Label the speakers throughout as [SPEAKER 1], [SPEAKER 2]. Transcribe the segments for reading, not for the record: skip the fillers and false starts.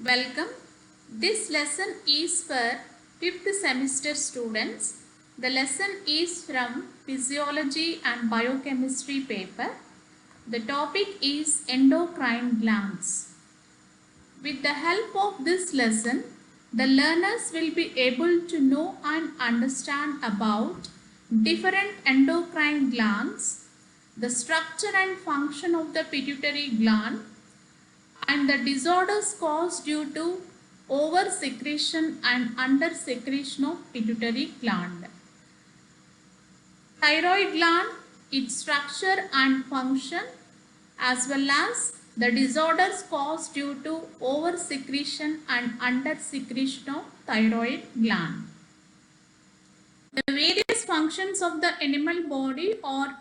[SPEAKER 1] Welcome. This lesson is for 5th semester students. The lesson is from Physiology and Biochemistry paper. The topic is endocrine glands. With the help of this lesson, the learners will be able to know and understand about different endocrine glands, the structure and function of the pituitary gland, and the disorders caused due to over secretion and under secretion of pituitary gland. Thyroid gland, its structure and function, as well as the disorders caused due to over secretion and under secretion of thyroid gland. The various functions of the animal body are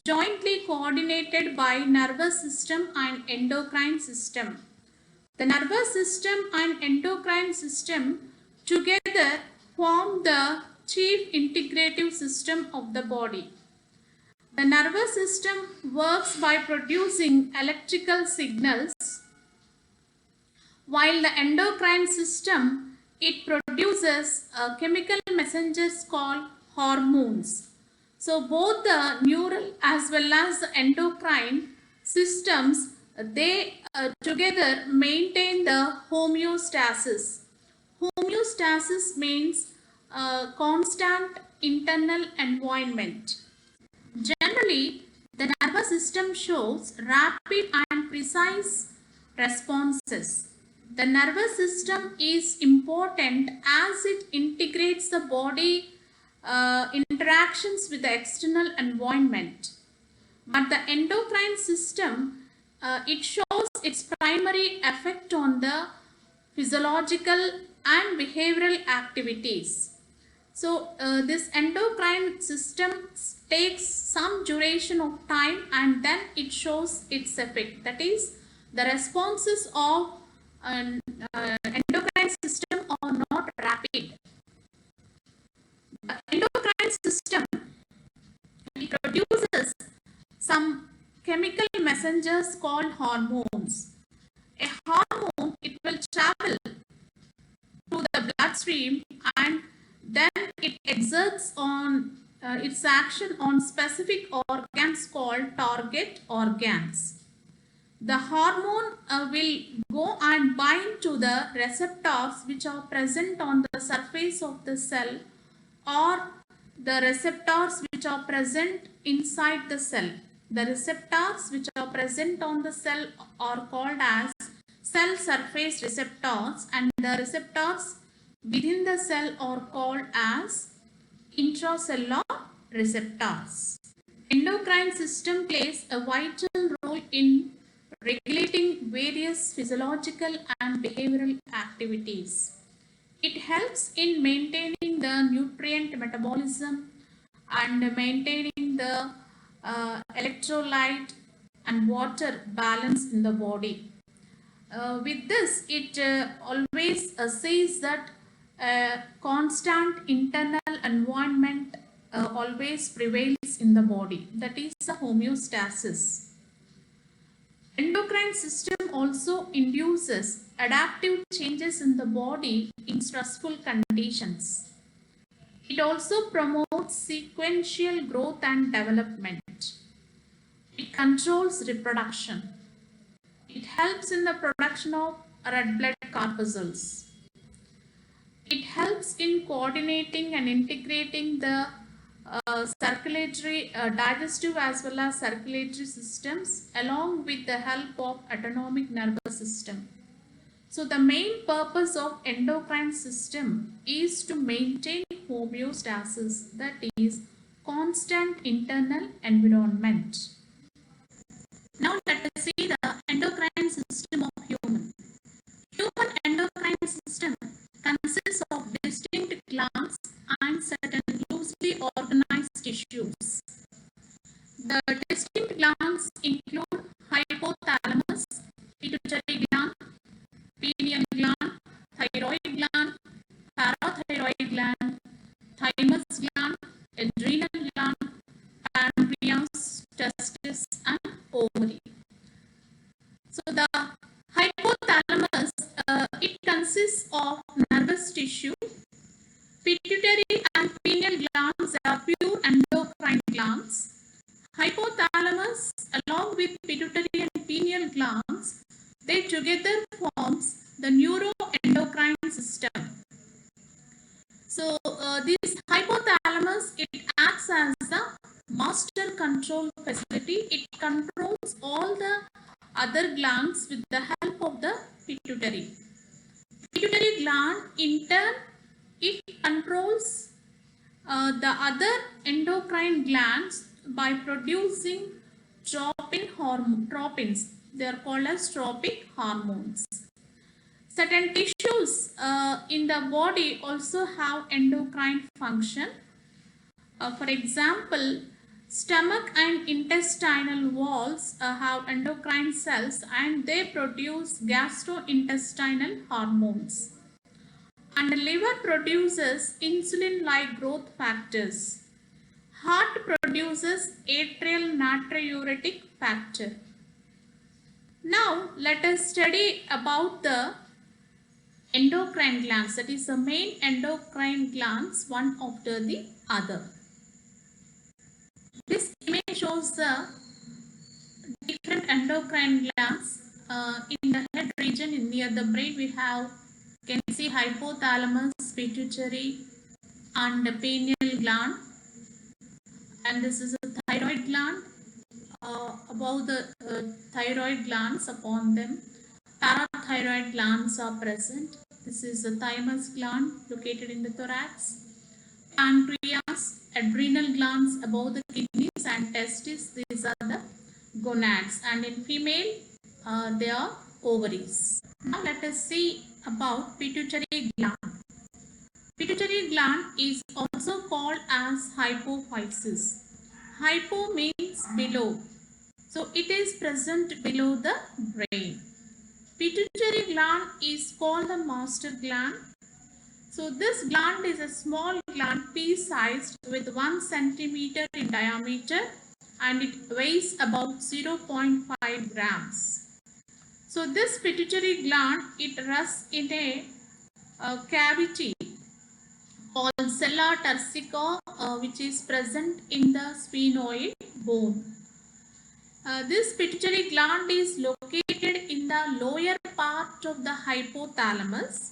[SPEAKER 1] jointly coordinated by nervous system and endocrine system. The nervous system and endocrine system together form the chief integrative system of the body. The nervous system works by producing electrical signals, while the endocrine system, it produces chemical messengers called hormones. So both the neural as well as the endocrine systems, they together maintain the homeostasis. Homeostasis means constant internal environment. Generally, the nervous system shows rapid and precise responses. The nervous system is important as it integrates the body interactions with the external environment. But the endocrine system, it shows its primary effect on the physiological and behavioral activities. So this endocrine system takes some duration of time and then it shows its effect. That is, the responses of endocrine system are not rapid. The endocrine system, it produces some chemical messengers called hormones. A hormone, it will travel to the bloodstream and then it exerts on its action on specific organs called target organs. The hormone will go and bind to the receptors which are present on the surface of the cell or the receptors which are present inside the cell. The receptors which are present on the cell are called as cell surface receptors, and the receptors within the cell are called as intracellular receptors. Endocrine system plays a vital role in regulating various physiological and behavioral activities. It helps in maintaining the nutrient metabolism and maintaining the electrolyte and water balance in the body. With this, it always says that constant internal environment always prevails in the body. That is the homeostasis. Endocrine system also induces adaptive changes in the body in stressful conditions. It also promotes sequential growth and development. It controls reproduction. It helps in the production of red blood corpuscles. It helps in coordinating and integrating the circulatory, digestive as well as circulatory systems along with the help of autonomic nervous system. So the main purpose of endocrine system is to maintain homeostasis, that is constant internal environment. Now let us see the endocrine system of human. Human endocrine system consists of distinct glands and certain loosely organized tissues. The distinct glands include hypothalamus, pituitary gland, pineal gland, thyroid gland, parathyroid gland, thymus gland, adrenal gland, pancreas, testis, and ovary. of nervous tissue. Pituitary and pineal glands are pure endocrine glands. Hypothalamus, along with pituitary and pineal glands, they together forms the neuroendocrine system. So this hypothalamus, it acts as the master control facility. It controls all the other glands with the help of the pituitary. Pituitary gland in turn, it controls the other endocrine glands by producing tropins. They are called as tropic hormones. Certain tissues in the body also have endocrine function. For example, stomach and intestinal walls have endocrine cells and they produce gastrointestinal hormones. And the liver produces insulin-like growth factors. Heart produces atrial natriuretic factor. Now let us study about the endocrine glands, that is the main endocrine glands one after the other. This image shows the different endocrine glands. In the head region near the brain we have, can see hypothalamus, pituitary and the pineal gland, and this is a thyroid gland. Above the thyroid glands, upon them parathyroid glands are present. This is the thymus gland located in the thorax. Pancreas, adrenal glands above the kidneys and testes, these are the gonads, and in female they are ovaries. Now let us see about pituitary gland. Pituitary gland is also called as hypophysis. Hypo means below, so it is present below the brain. Pituitary gland is called the master gland. So this gland is a small gland, pea-sized, with 1 centimeter in diameter, and it weighs about 0.5 grams. So this pituitary gland, it rests in a cavity called sella turcica, which is present in the sphenoid bone. This pituitary gland is located in the lower part of the hypothalamus,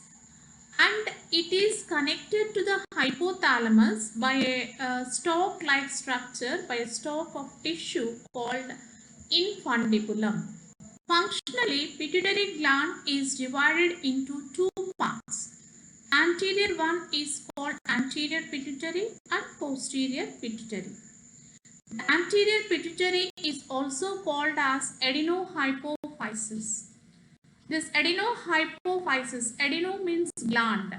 [SPEAKER 1] and it is connected to the hypothalamus by a stalk-like structure, by a stalk of tissue called infundibulum. Functionally, pituitary gland is divided into two parts. Anterior one is called anterior pituitary and posterior pituitary. The anterior pituitary is also called as adenohypophysis. This adenohypophysis, adeno means gland.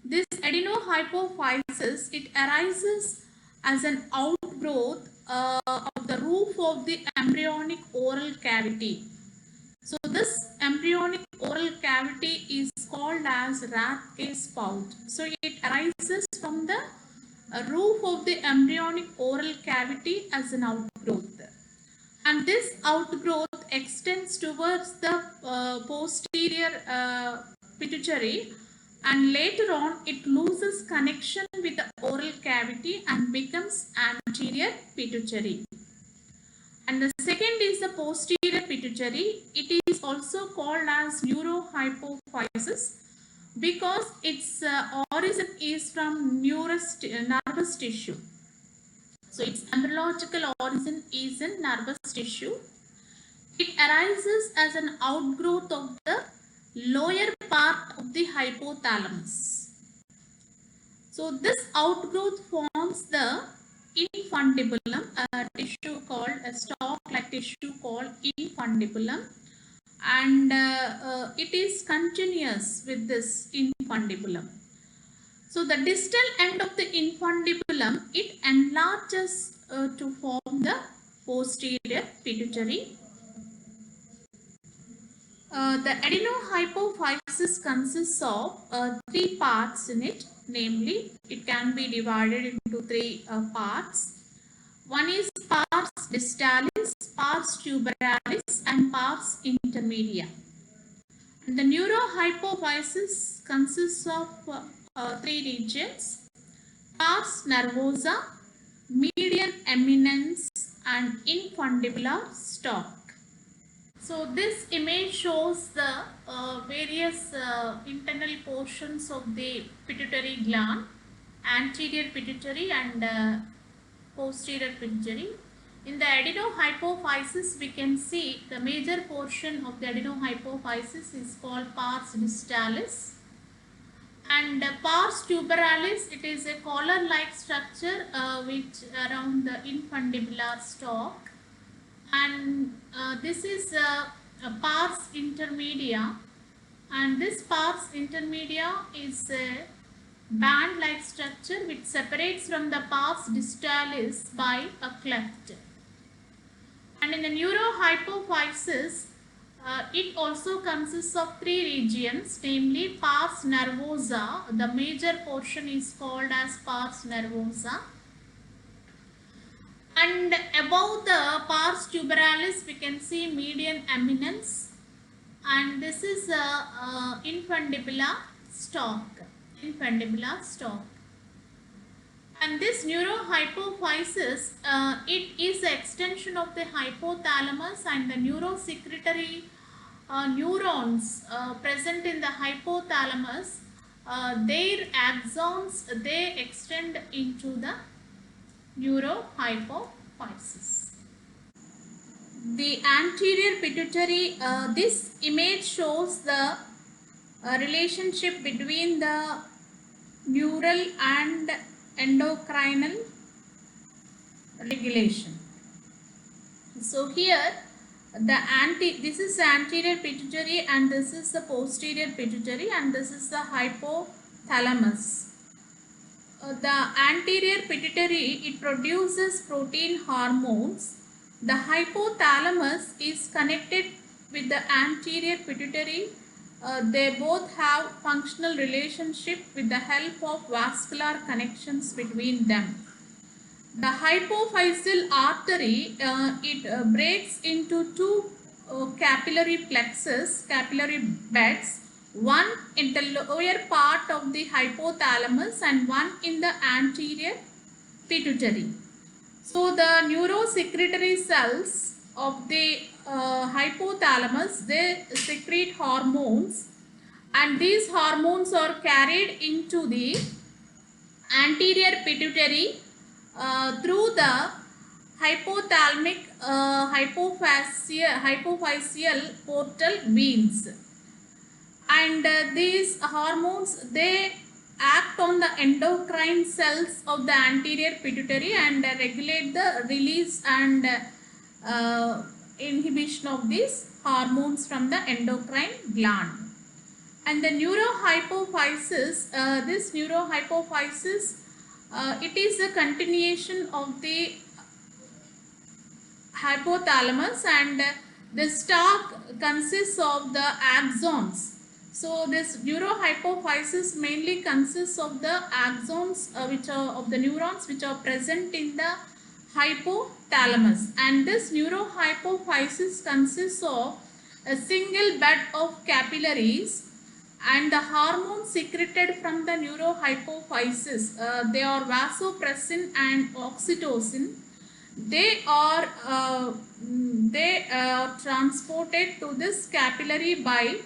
[SPEAKER 1] This adenohypophysis, it arises as an outgrowth of the roof of the embryonic oral cavity. So this embryonic oral cavity is called as Rathke spout. So it arises from the roof of the embryonic oral cavity as an outgrowth. And this outgrowth extends towards the posterior pituitary, and later on it loses connection with the oral cavity and becomes anterior pituitary. And the second is the posterior pituitary. It is also called as neurohypophysis because its origin is from nervous tissue. So its embryological origin is in nervous tissue. It arises as an outgrowth of the lower part of the hypothalamus. So this outgrowth forms the infundibulum, a tissue called a stalk-like tissue called infundibulum, and it is continuous with this infundibulum. So the distal end of the infundibulum, it enlarges to form the posterior pituitary. The adenohypophysis consists of 3 parts in it, namely it can be divided into 3 parts. One is pars distalis, pars tuberalis and pars intermedia. The neurohypophysis consists of three regions: pars nervosa, median eminence, and infundibular stalk. So this image shows the various internal portions of the pituitary gland, anterior pituitary and posterior pituitary. In the adenohypophysis, we can see the major portion of the adenohypophysis is called pars distalis, and pars tuberalis, it is a collar-like structure which around the infundibular stalk, and this is a pars intermedia, and this pars intermedia is a band-like structure which separates from the pars distalis by a cleft. And in the neurohypophysis, it also consists of three regions, namely pars nervosa. The major portion is called as pars nervosa. And above the pars tuberalis, we can see median eminence. And this is infundibular stalk. Infundibular stalk. And this neurohypophysis, it is the extension of the hypothalamus, and the neurosecretory neurons present in the hypothalamus, their axons, they extend into the neurohypophysis. The anterior pituitary, this image shows the relationship between the neural and endocrinal regulation. So here this is the anterior pituitary, and this is the posterior pituitary, and this is the hypothalamus. The anterior pituitary, it produces protein hormones. The hypothalamus is connected with the anterior pituitary. They both have functional relationship with the help of vascular connections between them. The hypophyseal artery, it breaks into two capillary plexus, capillary beds, one in the lower part of the hypothalamus and one in the anterior pituitary. So the neurosecretory cells of the hypothalamus, they secrete hormones, and these hormones are carried into the anterior pituitary through the hypothalamic hypophyseal portal veins. And these hormones, they act on the endocrine cells of the anterior pituitary and regulate the release and inhibition of these hormones from the endocrine gland. And the neurohypophysis, this neurohypophysis, it is a continuation of the hypothalamus, and the stalk consists of the axons. So this neurohypophysis mainly consists of the axons which are of the neurons which are present in the hypothalamus, and this neurohypophysis consists of a single bed of capillaries, and the hormones secreted from the neurohypophysis, they are vasopressin and oxytocin. They are transported to this capillary by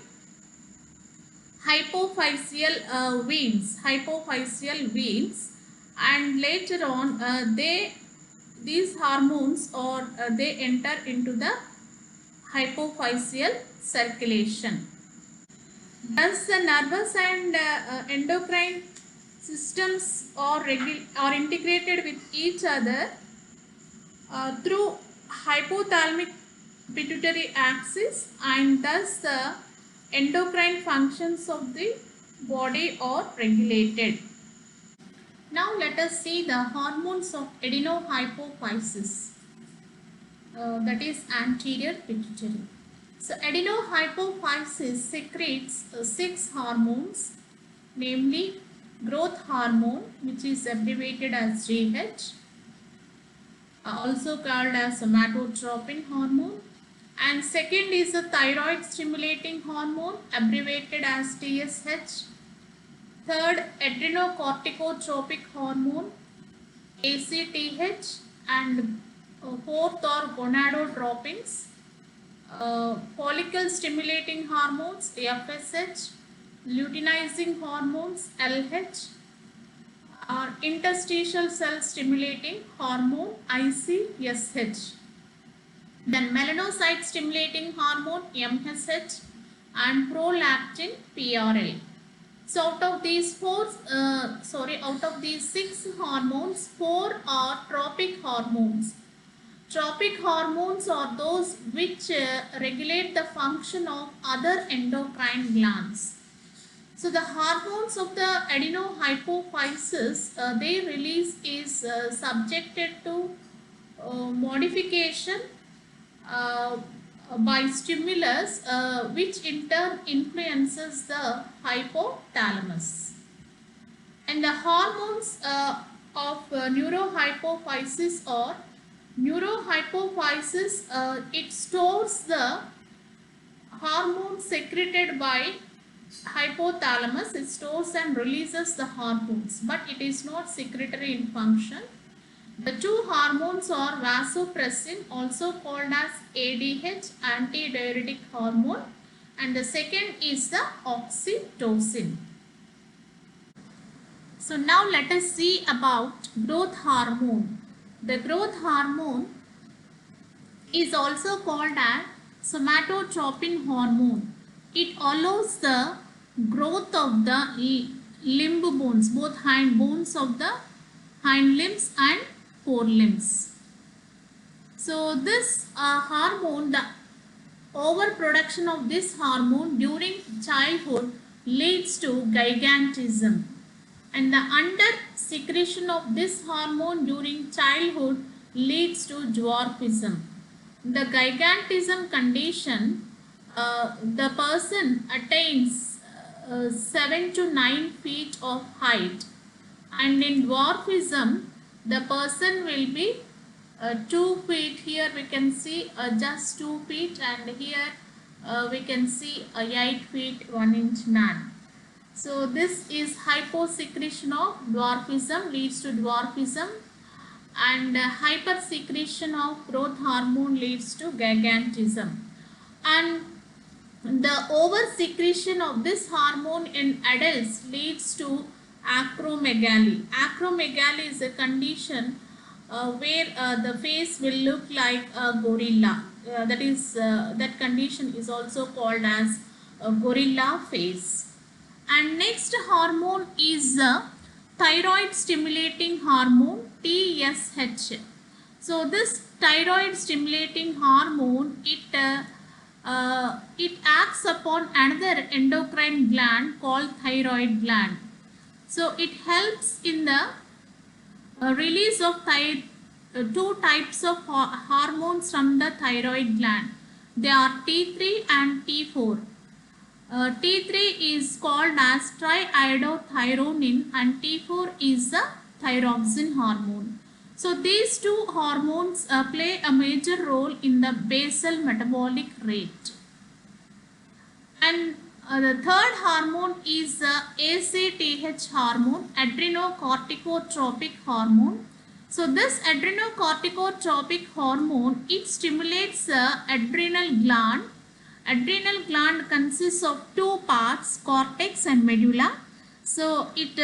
[SPEAKER 1] hypophyseal veins, and later on these hormones or they enter into the hypophyseal circulation. Thus, the nervous and endocrine systems are integrated with each other through hypothalamic pituitary axis, and thus the endocrine functions of the body are regulated. Now let us see the hormones of adenohypophysis, that is anterior pituitary. So adenohypophysis secretes 6 hormones, namely growth hormone, which is abbreviated as GH, also called as somatotropin hormone, And second is the thyroid stimulating hormone, abbreviated as TSH. Third, adrenocorticotropic hormone, ACTH. And fourth are gonadotropins, follicle stimulating hormones, FSH, luteinizing hormones, LH, or interstitial cell stimulating hormone, ICSH. Then melanocyte stimulating hormone, MSH, and prolactin, PRL. So out of these six hormones, four are tropic hormones. Tropic hormones are those which regulate the function of other endocrine glands. So the hormones of the adenohypophysis, their release is subjected to modification by stimulus, which in turn influences the hypothalamus. And the hormones of neurohypophysis or neurohypophysis, it stores the hormones secreted by hypothalamus. It stores and releases the hormones, but it is not secretory in function. The two hormones are vasopressin, also called as ADH, antidiuretic hormone, and the second is the oxytocin. So now let us see about growth hormone. The growth hormone is also called as somatotropin hormone. It allows the growth of the limb bones, both hind bones of the hind limbs and forelimbs. So this hormone, the overproduction of this hormone during childhood leads to gigantism, and the under secretion of this hormone during childhood leads to dwarfism. The gigantism condition, the person attains 7 to 9 feet of height, and in dwarfism the person will be 2 feet. Here we can see just 2 feet, and here we can see a 8 feet 1 inch man. So this is hyposecretion of dwarfism leads to dwarfism, and hypersecretion of growth hormone leads to gigantism. And the oversecretion of this hormone in adults leads to acromegaly. Acromegaly is a condition where the face will look like a gorilla. That condition is also called as a gorilla face. And next hormone is the thyroid stimulating hormone, TSH. So this thyroid stimulating hormone, it acts upon another endocrine gland called thyroid gland. So it helps in the release of two types of hormones from the thyroid gland. They are T3 and T4. T3 is called as triiodothyronine, and T4 is the thyroxine hormone. So these two hormones play a major role in the basal metabolic rate. And the third hormone is the ACTH hormone, adrenocorticotropic hormone. So this adrenocorticotropic hormone, it stimulates the adrenal gland. Adrenal gland consists of two parts, cortex and medulla. So it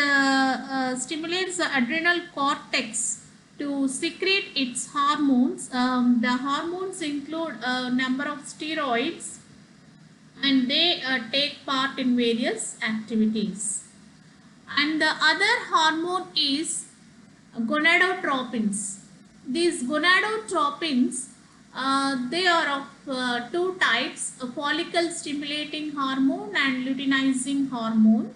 [SPEAKER 1] stimulates the adrenal cortex to secrete its hormones. The hormones include a number of steroids, and they take part in various activities. And the other hormone is gonadotropins. These gonadotropins, they are of two types, a follicle stimulating hormone and luteinizing hormone.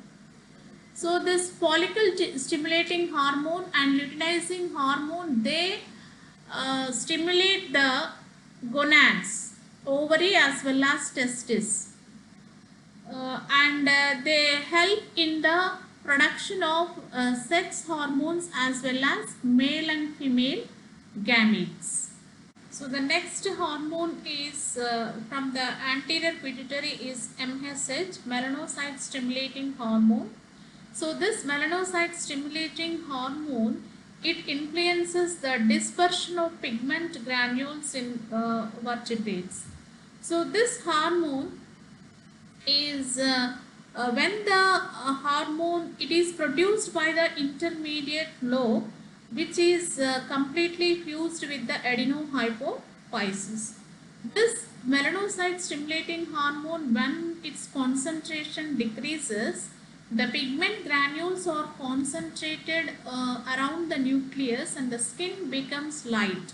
[SPEAKER 1] So this follicle stimulating hormone and luteinizing hormone, they stimulate the gonads, ovary as well as testis, and they help in the production of sex hormones as well as male and female gametes. So the next hormone is from the anterior pituitary is MSH, melanocyte stimulating hormone. So this melanocyte stimulating hormone, it influences the dispersion of pigment granules in vertebrates. So this hormone is when the hormone, it is produced by the intermediate lobe, which is completely fused with the adenohypophysis. This melanocyte stimulating hormone, when its concentration decreases, the pigment granules are concentrated around the nucleus and the skin becomes light.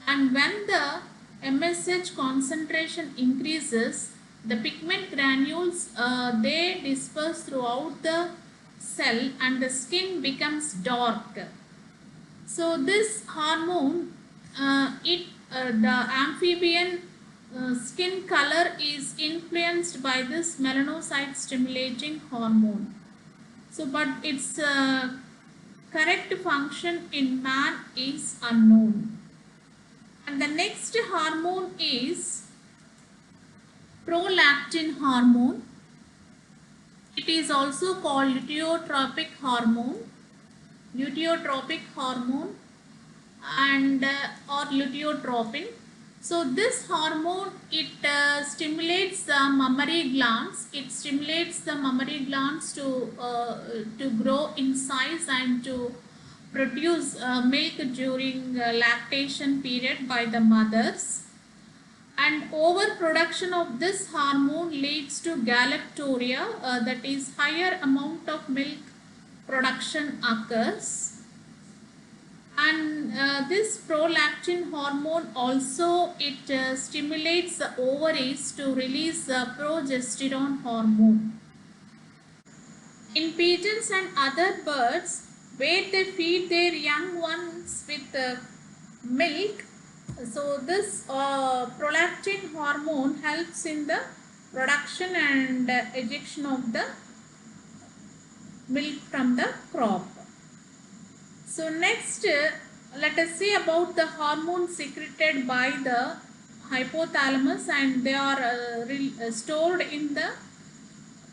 [SPEAKER 1] And when the MSH concentration increases, the pigment granules they disperse throughout the cell and the skin becomes dark. So this hormone, the amphibian skin color is influenced by this melanocyte stimulating hormone. So, but its correct function in man is unknown. And the next hormone is prolactin hormone. It is also called luteotropic hormone and or luteotropin. So this hormone, it stimulates the mammary glands. It stimulates the mammary glands to grow in size and to produce milk during lactation period by the mothers. And overproduction of this hormone leads to galactorrhea, that is higher amount of milk production occurs. And this prolactin hormone also, it stimulates the ovaries to release progesterone hormone. In pigeons and other birds, where they feed their young ones with milk, so this prolactin hormone helps in the production and ejection of the milk from the crop. So next, let us see about the hormones secreted by the hypothalamus, and they are stored in the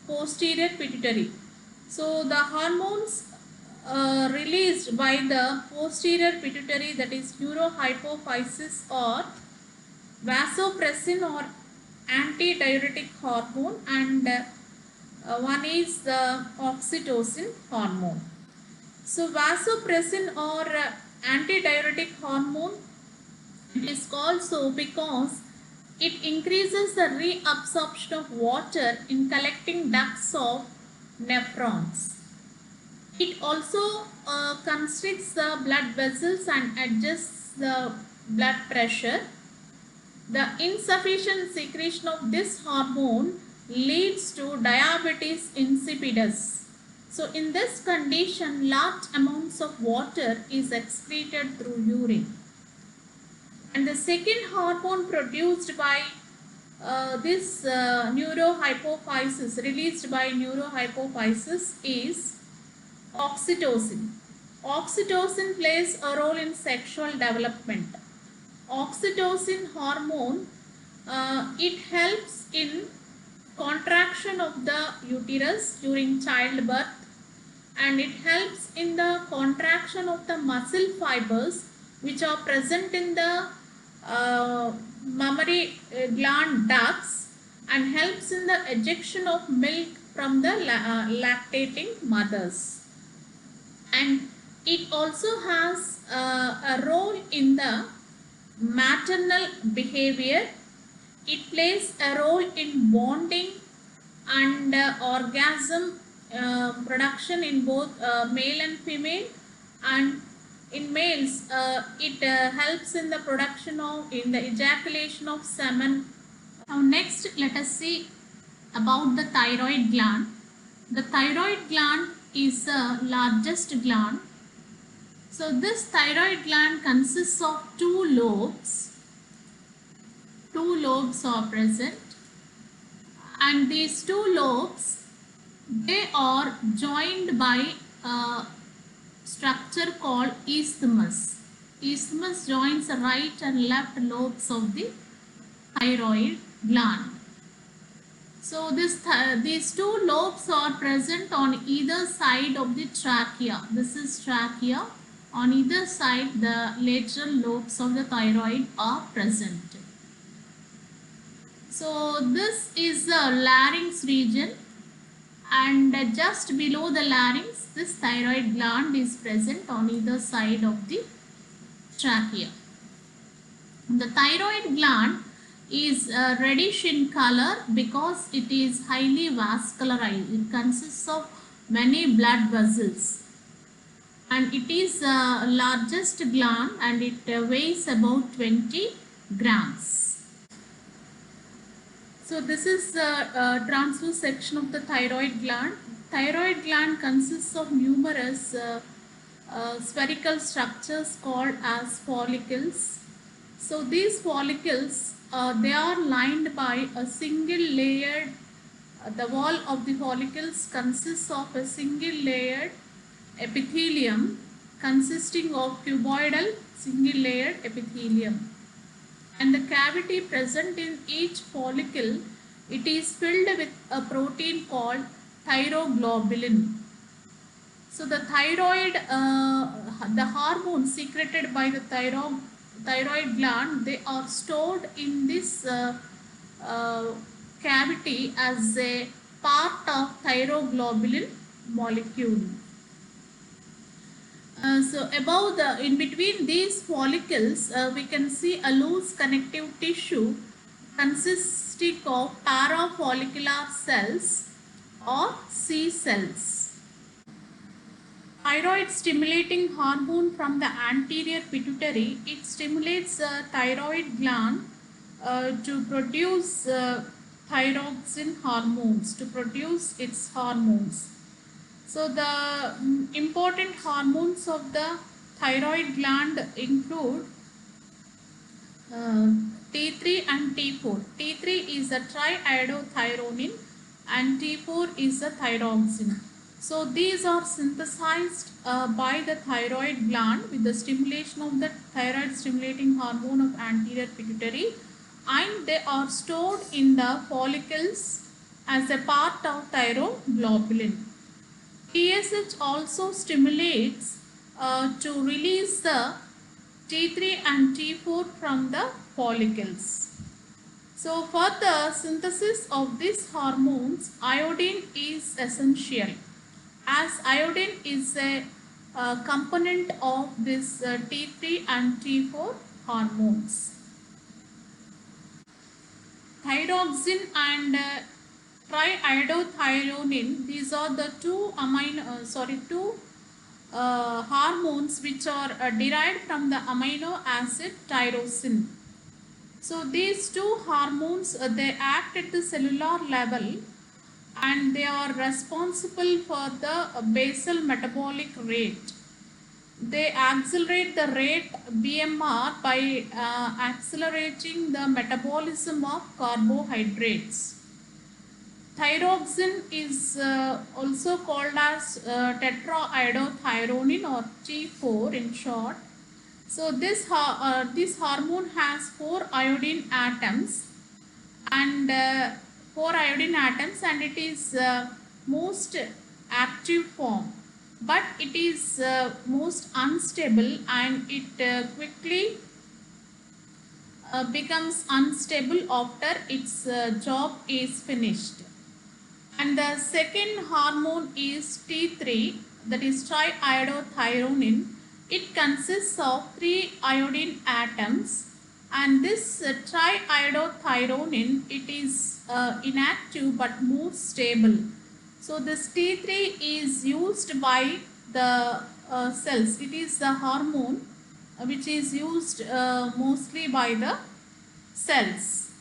[SPEAKER 1] posterior pituitary. So the hormones released by the posterior pituitary, that is neurohypophysis, or vasopressin or antidiuretic hormone, and one is the oxytocin hormone. So vasopressin or antidiuretic hormone, it is called so because it increases the reabsorption of water in collecting ducts of nephrons. It also constricts the blood vessels and adjusts the blood pressure. The insufficient secretion of this hormone leads to diabetes insipidus. So in this condition, large amounts of water is excreted through urine. And the second hormone produced by this neurohypophysis, released by neurohypophysis, is oxytocin. Oxytocin plays a role in sexual development. Oxytocin hormone, it helps in contraction of the uterus during childbirth, and it helps in the contraction of the muscle fibers which are present in the mammary gland ducts, and helps in the ejection of milk from the lactating mothers. And it also has a role in the maternal behavior. It plays a role in bonding and orgasm production in both male and female, and in males it helps in the production of, in the ejaculation of semen. Now next, let us see about the thyroid gland. The thyroid gland is the largest gland. So this thyroid gland consists of two lobes. Two lobes are present, and these two lobes, they are joined by a structure called isthmus. isthmus joins the right and left lobes of the thyroid gland. So these two lobes are present on either side of the trachea. This is trachea. On either side, the lateral lobes of the thyroid are present. So this is the larynx region, and just below the larynx, this thyroid gland is present on either side of the trachea. The thyroid gland is reddish in color because it is highly vascularized. It consists of many blood vessels, and it is the largest gland, and it weighs about 20 grams. So this is the transverse section of the thyroid gland. Thyroid gland consists of numerous spherical structures called as follicles. So these follicles, they are lined by a single layered, the wall of the follicles consists of a single layered epithelium consisting of cuboidal single layered epithelium. And the cavity present in each follicle, it is filled with a protein called thyroglobulin. So the thyroid, the hormones secreted by the thyroid gland, they are stored in this cavity as a part of thyroglobulin molecule. So above in between these follicles, we can see a loose connective tissue consisting of parafollicular cells or C cells. Thyroid stimulating hormone from the anterior pituitary, it stimulates the thyroid gland to produce thyroxine hormones, to produce its hormones. So the important hormones of the thyroid gland include T3 and T4. T3 is the triiodothyronine and T4 is the thyroxine. So these are synthesized by the thyroid gland with the stimulation of the thyroid stimulating hormone of anterior pituitary, and they are stored in the follicles as a part of thyroglobulin. TSH also stimulates to release the T3 and T4 from the follicles. So for the synthesis of these hormones, iodine is essential, as iodine is a component of this T3 and T4 hormones. Thyroxine and triiodothyronine, these are the two hormones which are derived from the amino acid tyrosine. So these two hormones, they act at the cellular level, and they are responsible for the basal metabolic rate. They accelerate the rate BMR by accelerating the metabolism of carbohydrates. Thyroxine is also called as tetraiodothyronine or T4 in short. So this hormone has 4 iodine atoms, and it is most active form, but it is most unstable, and it quickly becomes unstable after its job is finished. And the second hormone is T3, that is triiodothyronine. It consists of 3 iodine atoms, and this triiodothyronine, it is inactive but more stable. So this T3 is used by the cells. It is the hormone which is used mostly by the cells.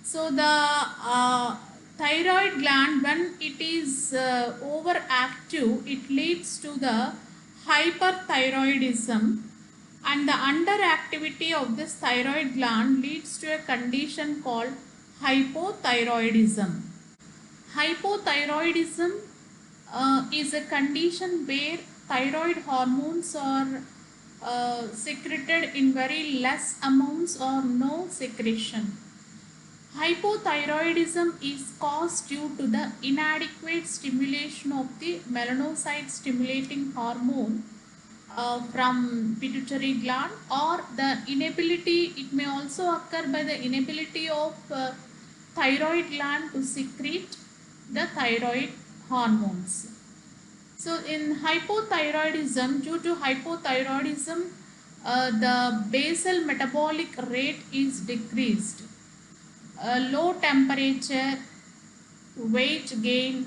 [SPEAKER 1] So the thyroid gland, when it is overactive, it leads to the hyperthyroidism, and the underactivity of this thyroid gland leads to a condition called hypothyroidism. Hypothyroidism is a condition where thyroid hormones are secreted in very less amounts or no secretion. Hypothyroidism is caused due to the inadequate stimulation of the melanocyte stimulating hormone from pituitary gland, or the inability, it may also occur by the inability of thyroid gland to secrete the thyroid hormones. So in hypothyroidism, due to hypothyroidism, the basal metabolic rate is decreased. Low temperature, weight gain,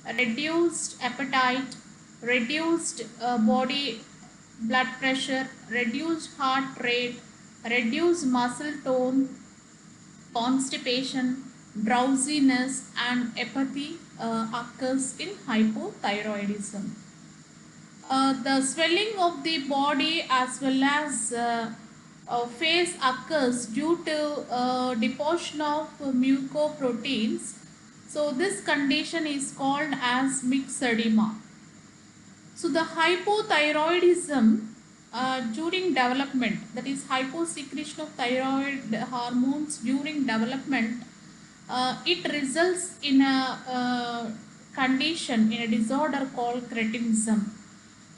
[SPEAKER 1] reduced appetite, reduced body blood pressure, reduced heart rate, reduced muscle tone, constipation, drowsiness, and apathy occurs in hypothyroidism. The swelling of the body as well as face occurs due to deposition of mucoproteins. So this condition is called as myxedema. So the hypothyroidism during development, that is hyposecretion of thyroid hormones during development, it results in a condition, in a disorder called cretinism.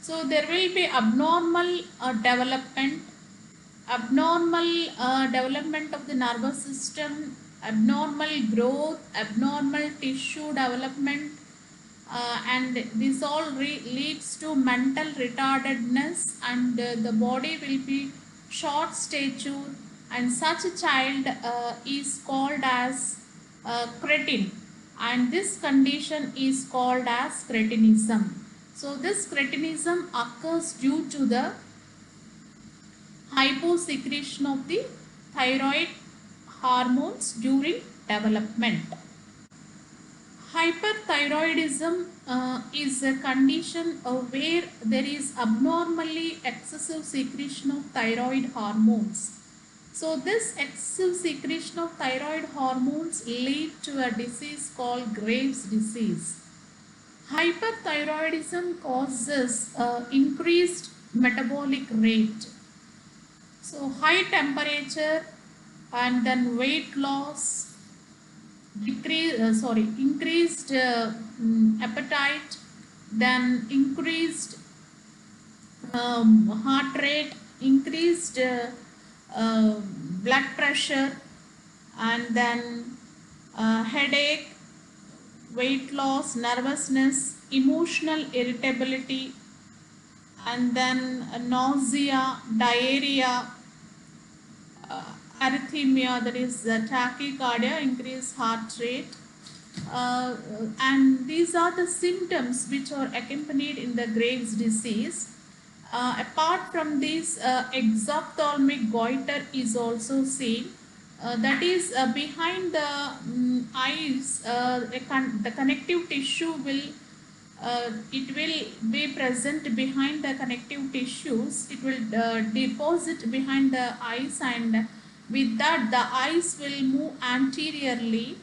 [SPEAKER 1] So there will be abnormal development of the nervous system, abnormal growth, abnormal tissue development, and this all leads to mental retardedness, and the body will be short stature, and such a child is called as cretin, and this condition is called as cretinism. So this cretinism occurs due to the hyposecretion of the thyroid hormones during development. Hyperthyroidism is a condition where there is abnormally excessive secretion of thyroid hormones. So this excessive secretion of thyroid hormones lead to a disease called Graves' disease. Hyperthyroidism causes increased metabolic rate. So high temperature and then weight loss, increased appetite, then increased heart rate, increased blood pressure, and then headache, weight loss, nervousness, emotional irritability, and then nausea, diarrhea, arrhythmia, that is tachycardia, increased heart rate, and these are the symptoms which are accompanied in the Graves' disease. Apart from this, exophthalmic goiter is also seen. That is behind the eyes, the connective tissue will it will be present behind the connective tissues. It will deposit behind the eyes, and with that the eyes will move anteriorly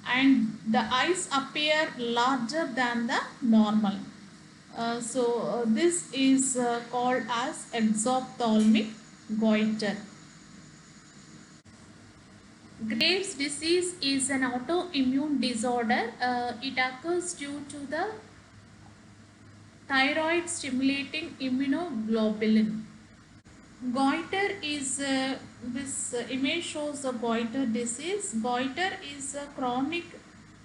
[SPEAKER 1] and the eyes appear larger than the normal. So this is called as exophthalmic goiter. Graves' disease is an autoimmune disorder. It occurs due to the thyroid stimulating immunoglobulin. Goiter is this image shows a goiter disease. Goiter is a chronic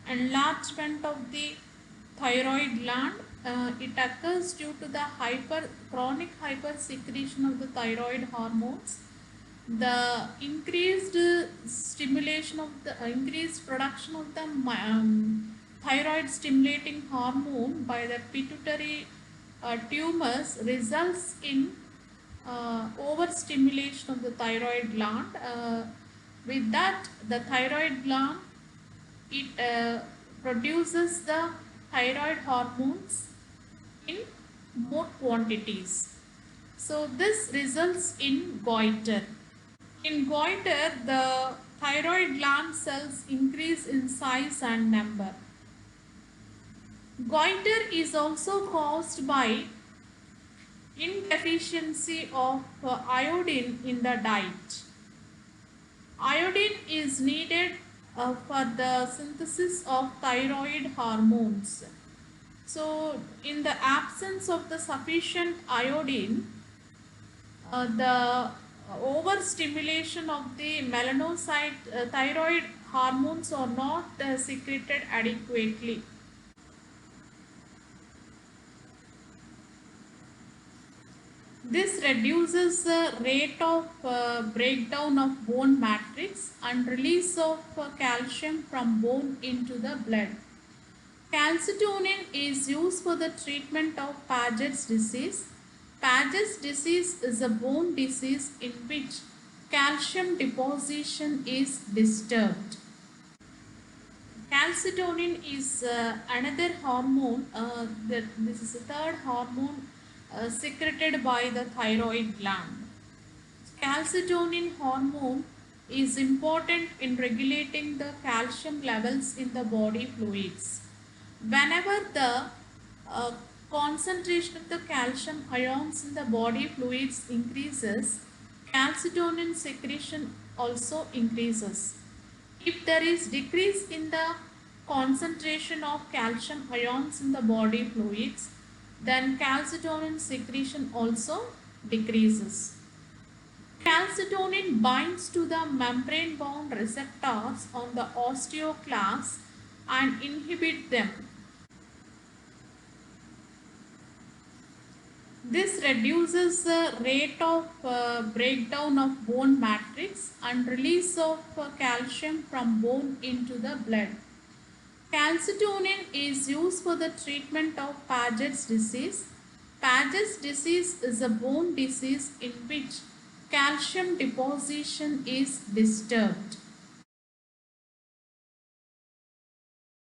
[SPEAKER 1] enlargement of the thyroid gland. It occurs due to the chronic hypersecretion of the thyroid hormones. The increased stimulation of the increased production of the thyroid stimulating hormone by the pituitary tumors results in overstimulation of the thyroid gland. With that, the thyroid gland, it produces the thyroid hormones in more quantities. So this results in goiter. In goiter, the thyroid gland cells increase in size and number. Goiter is also caused by Indeficiency of iodine in the diet. Iodine is needed for the synthesis of thyroid hormones. So, in the absence of the sufficient iodine, the overstimulation of the melanocyte thyroid hormones are not secreted adequately. This reduces the rate of breakdown of bone matrix and release of calcium from bone into the blood. Calcitonin is used for the treatment of Paget's disease. Paget's disease is a bone disease in which calcium deposition is disturbed. Calcitonin is another hormone, this is the third hormone secreted by the thyroid gland. Calcitonin hormone is important in regulating the calcium levels in the body fluids. Whenever the uh, concentration of the calcium ions in the body fluids increases, calcitonin secretion also increases. If there is decrease in the concentration of calcium ions in the body fluids, then calcitonin secretion also decreases. Calcitonin binds to the membrane-bound receptors on the osteoclasts and inhibit them. This reduces the rate of breakdown of bone matrix and release of calcium from bone into the blood. Calcitonin is used for the treatment of Paget's disease. Paget's disease is a bone disease in which calcium deposition is disturbed.